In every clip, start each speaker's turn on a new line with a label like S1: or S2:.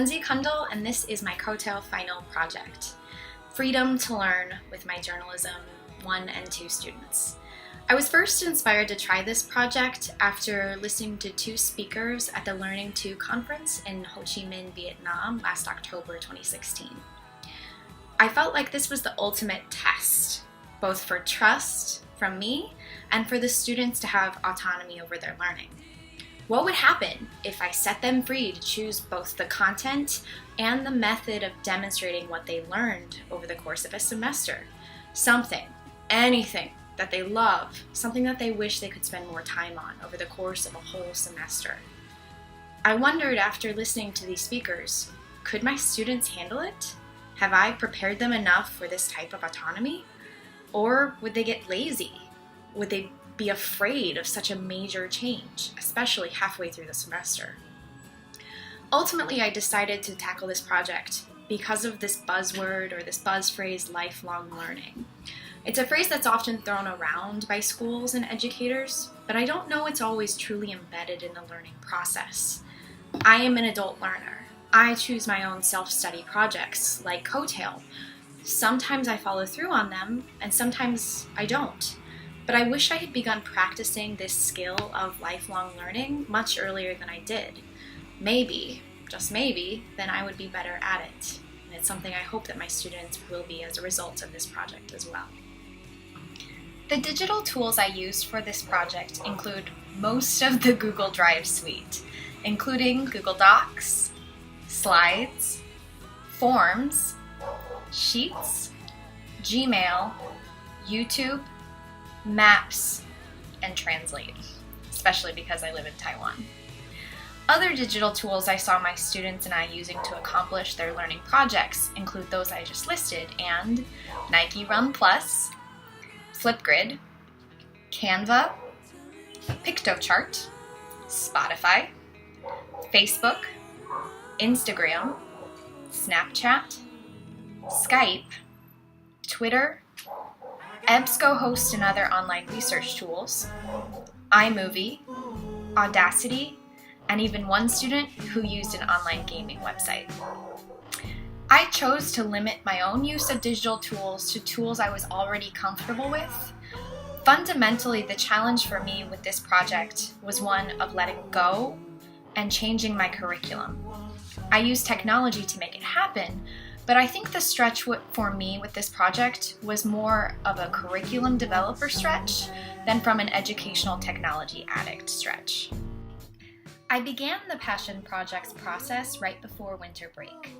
S1: Lindsay Kundal, and this is my COETAIL final project, Freedom to Learn with my Journalism 1 and 2 students. I was first inspired to try this project after listening to two speakers at the Learning 2 conference in Ho Chi Minh, Vietnam last October 2016. I felt like this was the ultimate test, both for trust from me and for the students to have autonomy over their learning. What would happen if I set them free to choose both the content and the method of demonstrating what they learned over the course of a semester? Something, anything that they love, something that they wish they could spend more time on over the course of a whole semester. I wondered after listening to these speakers, could my students handle it? Have I prepared them enough for this type of autonomy? Or would they get lazy? Would they be afraid of such a major change, especially halfway through the semester? Ultimately, I decided to tackle this project because of this buzzword or this buzz phrase, lifelong learning. It's a phrase that's often thrown around by schools and educators, but I don't know it's always truly embedded in the learning process. I am an adult learner. I choose my own self-study projects, like COETAIL. Sometimes I follow through on them, and sometimes I don't. But I wish I had begun practicing this skill of lifelong learning much earlier than I did. Maybe, just maybe, then I would be better at it. And it's something I hope that my students will be as a result of this project as well. The digital tools I used for this project include most of the Google Drive suite, including Google Docs, Slides, Forms, Sheets, Gmail, YouTube, Maps, and Translate, especially because I live in Taiwan. Other digital tools I saw my students and I using to accomplish their learning projects include those I just listed and Nike Run Plus, Flipgrid, Canva, Piktochart, Spotify, Facebook, Instagram, Snapchat, Skype, Twitter, EBSCOhost and other online research tools, iMovie, Audacity, and even one student who used an online gaming website. I chose to limit my own use of digital tools to tools I was already comfortable with. Fundamentally, the challenge for me with this project was one of letting go and changing my curriculum. I used technology to make it happen, but I think the stretch for me with this project was more of a curriculum developer stretch than from an educational technology addict stretch. I began the Passion Projects process right before winter break.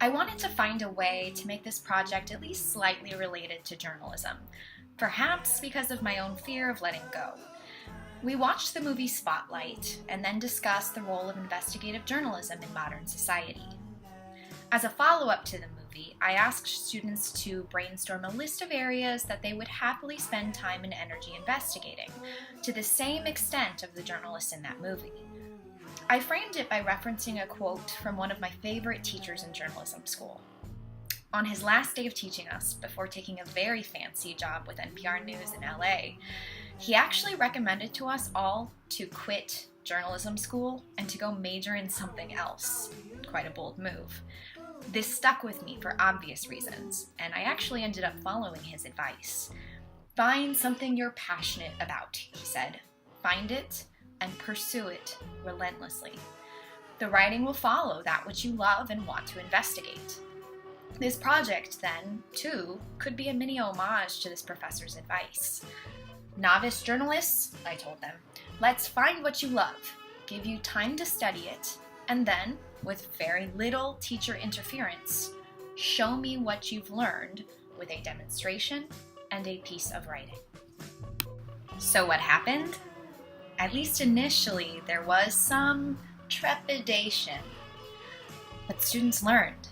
S1: I wanted to find a way to make this project at least slightly related to journalism, perhaps because of my own fear of letting go. We watched the movie Spotlight and then discussed the role of investigative journalism in modern society. As a follow-up to the movie, I asked students to brainstorm a list of areas that they would happily spend time and energy investigating, to the same extent of the journalists in that movie. I framed it by referencing a quote from one of my favorite teachers in journalism school. On his last day of teaching us, before taking a very fancy job with NPR News in LA, he actually recommended to us all to quit journalism school and to go major in something else. Quite a bold move. This stuck with me for obvious reasons, and I actually ended up following his advice. Find something you're passionate about, he said. Find it and pursue it relentlessly. The writing will follow that which you love and want to investigate. This project, then, too, could be a mini homage to this professor's advice. Novice journalists, I told them, let's find what you love, give you time to study it, and then, with very little teacher interference, show me what you've learned with a demonstration and a piece of writing. So what happened? At least initially, there was some trepidation. But students learned,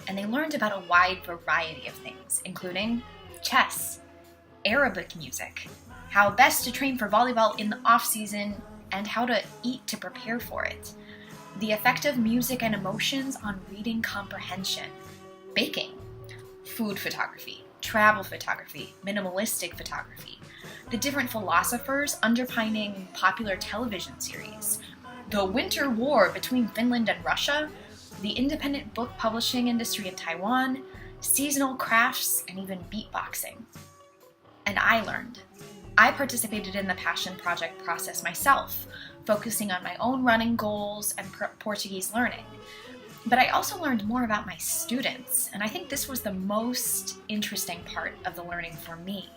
S1: and they learned about a wide variety of things, including chess, Arabic music, how best to train for volleyball in the off-season, and how to eat to prepare for it, the effect of music and emotions on reading comprehension, baking, food photography, travel photography, minimalistic photography, the different philosophers underpinning popular television series, the winter war between Finland and Russia, the independent book publishing industry in Taiwan, seasonal crafts, and even beatboxing. And I learned. I participated in the passion project process myself, focusing on my own running goals and Portuguese learning. But I also learned more about my students, and I think this was the most interesting part of the learning for me.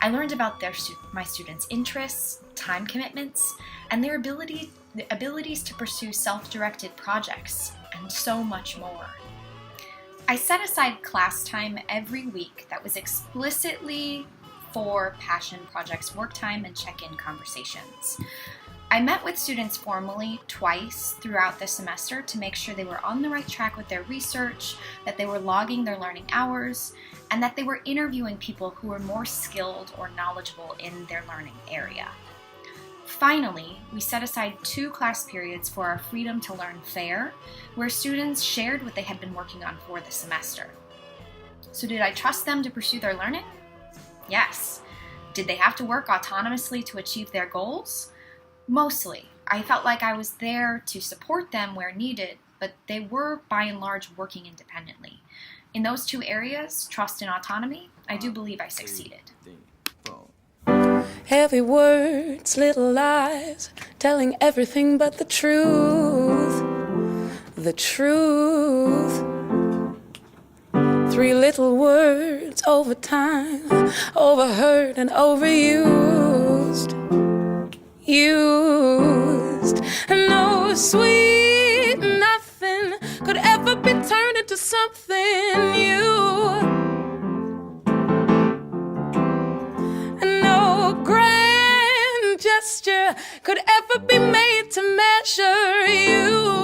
S1: I learned about my students' interests, time commitments, and their abilities to pursue self-directed projects, and so much more. I set aside class time every week that was explicitly for passion projects work time and check-in conversations. I met with students formally twice throughout the semester to make sure they were on the right track with their research, that they were logging their learning hours, and that they were interviewing people who were more skilled or knowledgeable in their learning area. Finally, we set aside 2 class periods for our Freedom to Learn fair, where students shared what they had been working on for the semester. So did I trust them to pursue their learning? Yes. Did they have to work autonomously to achieve their goals? Mostly. I felt like I was there to support them where needed, but they were by and large working independently. In those 2 areas, trust and autonomy, I do believe I succeeded.
S2: Heavy words, little lies, telling everything but the truth. The truth. 3 little words over time, overheard and overused. And no sweet nothing could ever be turned into something new. And no grand gesture could ever be made to measure you.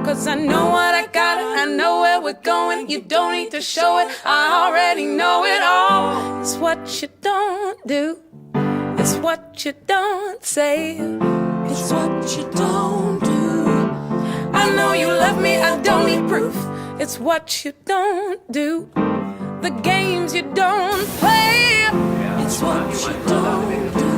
S2: 'Cause I know what I got, I know where we're going. You don't need to show it, I already know it all. It's what you don't do, it's what you don't say, it's what you don't do. I know you love me, I don't need proof. It's what you don't do, the games you don't play. It's what you don't do.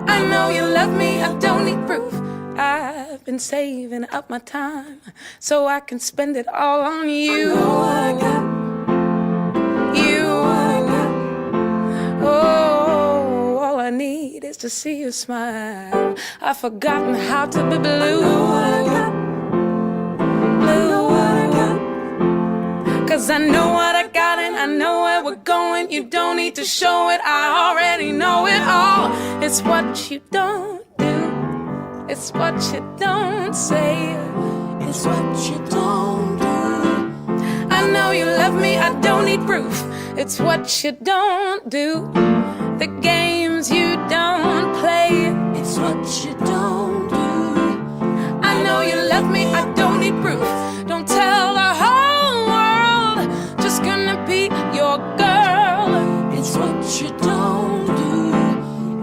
S2: I know you love me, I don't need proof. I've been saving up my time so I can spend it all on you. I know I got you. I got. Oh, all I need is to see you smile. I've forgotten how to be blue. I know I got. Blue. I got. 'Cause I know what I got and I know where we're going. You don't need to show it, I already know it all. It's what you don't do, it's what you don't say, it's what you don't do. I know you love me, I don't need proof. It's what you don't do, the games you don't play. It's what you don't do. I know you love me, I don't need proof. Don't tell the whole world, just gonna be your girl. It's what you don't do,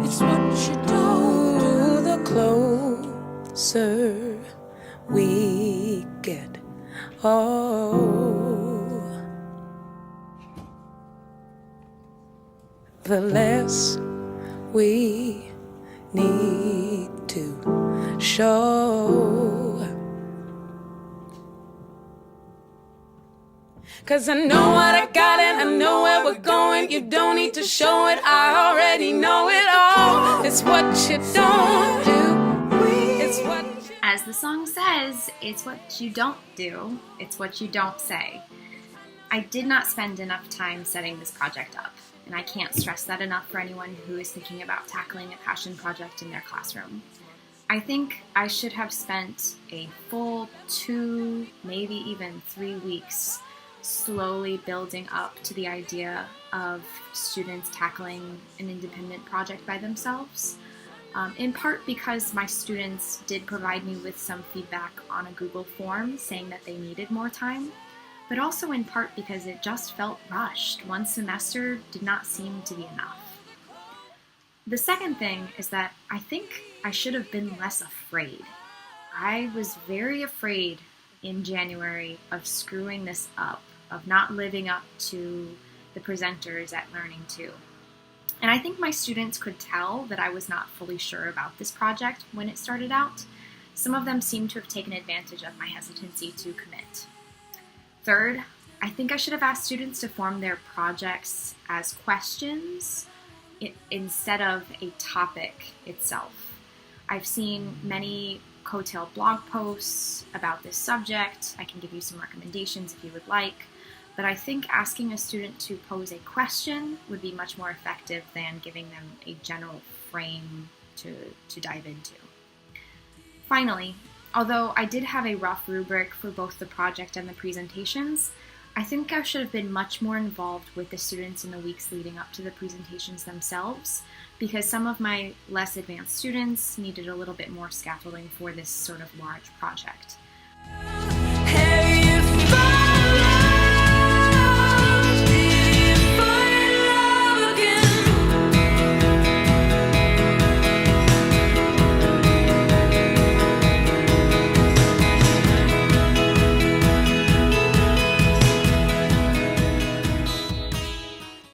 S2: it's what you don't do. The closer we get, oh, the less we need to show. 'Cause I know what I got and I know where we're going. You don't need to show it, I already know it all. It's what you don't do, it's what you...
S1: As the song says, it's what you don't do, it's what you don't say. I did not spend enough time setting this project up, and I can't stress that enough for anyone who is thinking about tackling a passion project in their classroom. I think I should have spent a full 2, maybe even 3 weeks slowly building up to the idea of students tackling an independent project by themselves, in part because my students did provide me with some feedback on a Google form saying that they needed more time, but also in part because it just felt rushed. 1 semester did not seem to be enough. The second thing is that I think I should have been less afraid. I was very afraid in January of screwing this up, of not living up to the presenters at Learning 2. And I think my students could tell that I was not fully sure about this project when it started out. Some of them seemed to have taken advantage of my hesitancy to commit. Third, I think I should have asked students to form their projects as questions instead of a topic itself. I've seen many COETAIL blog posts about this subject. I can give you some recommendations if you would like, but I think asking a student to pose a question would be much more effective than giving them a general frame to dive into. Finally, although I did have a rough rubric for both the project and the presentations, I think I should have been much more involved with the students in the weeks leading up to the presentations themselves, because some of my less advanced students needed a little bit more scaffolding for this sort of large project.